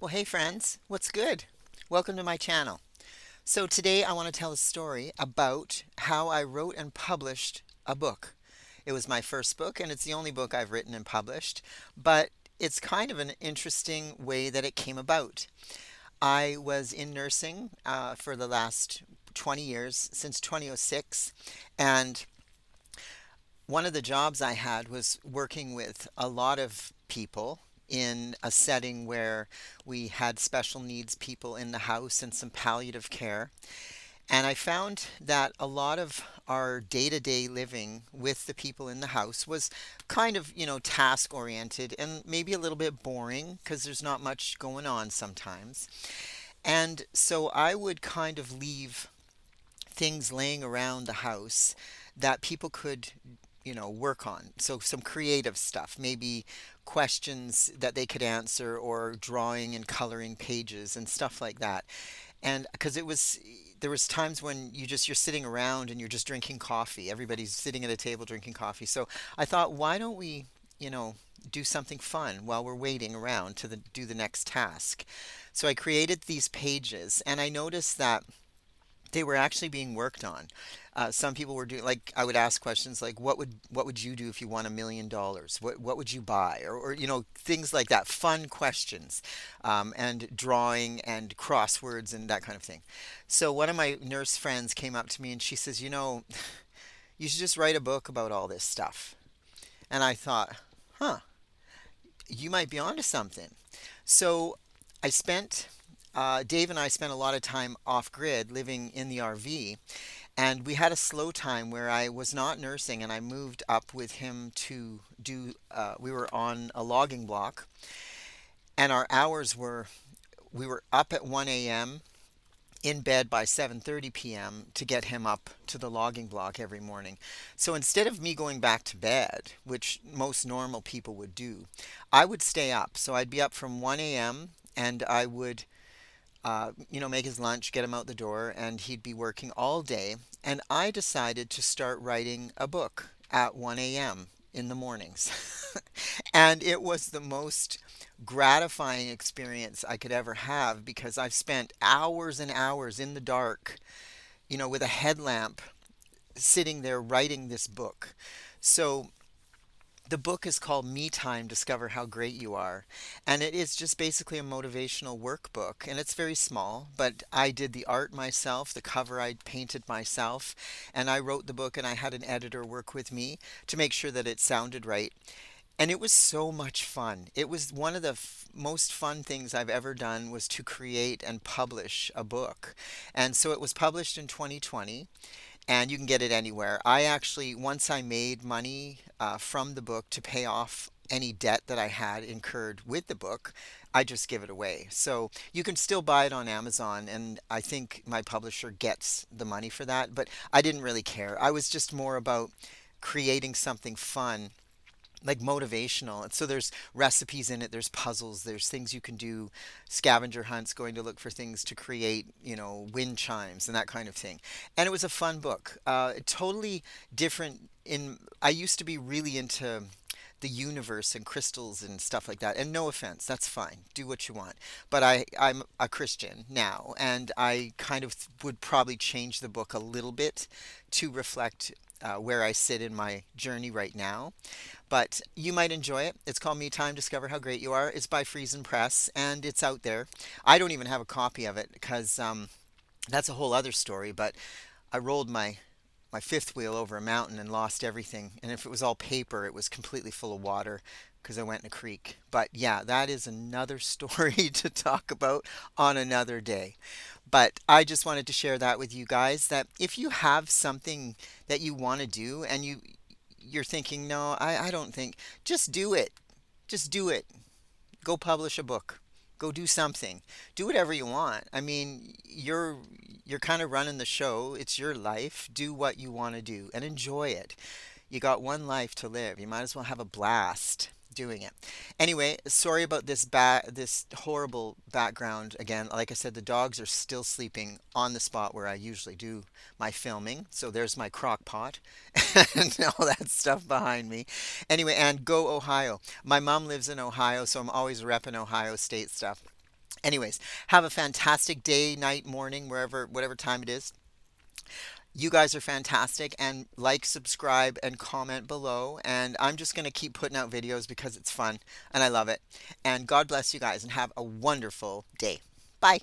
Well, hey friends, what's good? Welcome to my channel. So today I want to tell a story about how I wrote and published a book. It was my first book and it's the only book I've written and published, but it's kind of an interesting way that it came about. I was in nursing for the last 20 years, since 2006, and one of the jobs I had was working with a lot of people in a setting where we had special needs people in the house and some palliative care. And I found that a lot of our day-to-day living with the people in the house was kind of, task oriented and maybe a little bit boring because there's not much going on sometimes. And so I would kind of leave things laying around the house that people could, work on. So some creative stuff, maybe questions that they could answer or drawing and coloring pages and stuff like that. And because there was times when you're sitting around and you're just drinking coffee. Everybody's sitting at a table drinking coffee. So I thought, why don't we, you know, do something fun while we're waiting around to do the next task. So I created these pages and I noticed that they were actually being worked on. Some people were doing like I would ask questions like what would you do if you won $1 million? What would you buy? Or things like that, fun questions, and drawing and crosswords and that kind of thing. So one of my nurse friends came up to me and she says, you should just write a book about all this stuff. And I thought, huh, you might be onto something. So Dave and I spent a lot of time off grid living in the RV, and we had a slow time where I was not nursing and I moved up with him to we were on a logging block, and our hours were we were up at 1 a.m., in bed by 7:30 p.m. to get him up to the logging block every morning. So instead of me going back to bed, which most normal people would do, I would stay up. So I'd be up from 1 a.m. and I would make his lunch, get him out the door, and he'd be working all day. And I decided to start writing a book at 1 a.m. in the mornings. And it was the most gratifying experience I could ever have because I've spent hours and hours in the dark, with a headlamp sitting there writing this book. So the book is called Me Time Discover How Great You Are. And it is just basically a motivational workbook. And it's very small, but I did the art myself. The cover I painted myself. And I wrote the book and I had an editor work with me to make sure that it sounded right. And it was so much fun. It was one of the most fun things I've ever done was to create and publish a book. And so it was published in 2020 and you can get it anywhere. I actually, once I made money from the book to pay off any debt that I had incurred with the book, I just give it away. So you can still buy it on Amazon, and I think my publisher gets the money for that, but I didn't really care. I was just more about creating something fun, like motivational. And so there's recipes in it, there's puzzles, there's things you can do, scavenger hunts, going to look for things to create, wind chimes and that kind of thing. And it was a fun book. Totally different in I used to be really into the universe and crystals and stuff like that. And no offense, that's fine. Do what you want. But I'm a Christian now, and I kind of would probably change the book a little bit to reflect where I sit in my journey right now. But you might enjoy it. It's called Me Time Discover How Great You Are. It's by Freisenpress and it's out there. I don't even have a copy of it because that's a whole other story. But I rolled my fifth wheel over a mountain and lost everything. And if it was all paper, it was completely full of water because I went in a creek. But yeah, that is another story to talk about on another day. But I just wanted to share that with you guys that if you have something that you want to do and you're thinking, no, I don't think, just do it. Just do it. Go publish a book. Go do something. Do whatever you want. I mean, you're kind of running the show. It's your life. Do what you want to do and enjoy it. You got one life to live. You might as well have a blast doing it. Anyway, sorry about this horrible background again. Like I said, the dogs are still sleeping on the spot where I usually do my filming. So there's my crock pot and all that stuff behind me. Anyway, and go Ohio. My mom lives in Ohio, so I'm always repping Ohio State stuff. Anyways, have a fantastic day, night, morning, wherever, whatever time it is. You guys are fantastic, and like, subscribe, and comment below. And I'm just going to keep putting out videos because it's fun and I love it. And God bless you guys and have a wonderful day. Bye.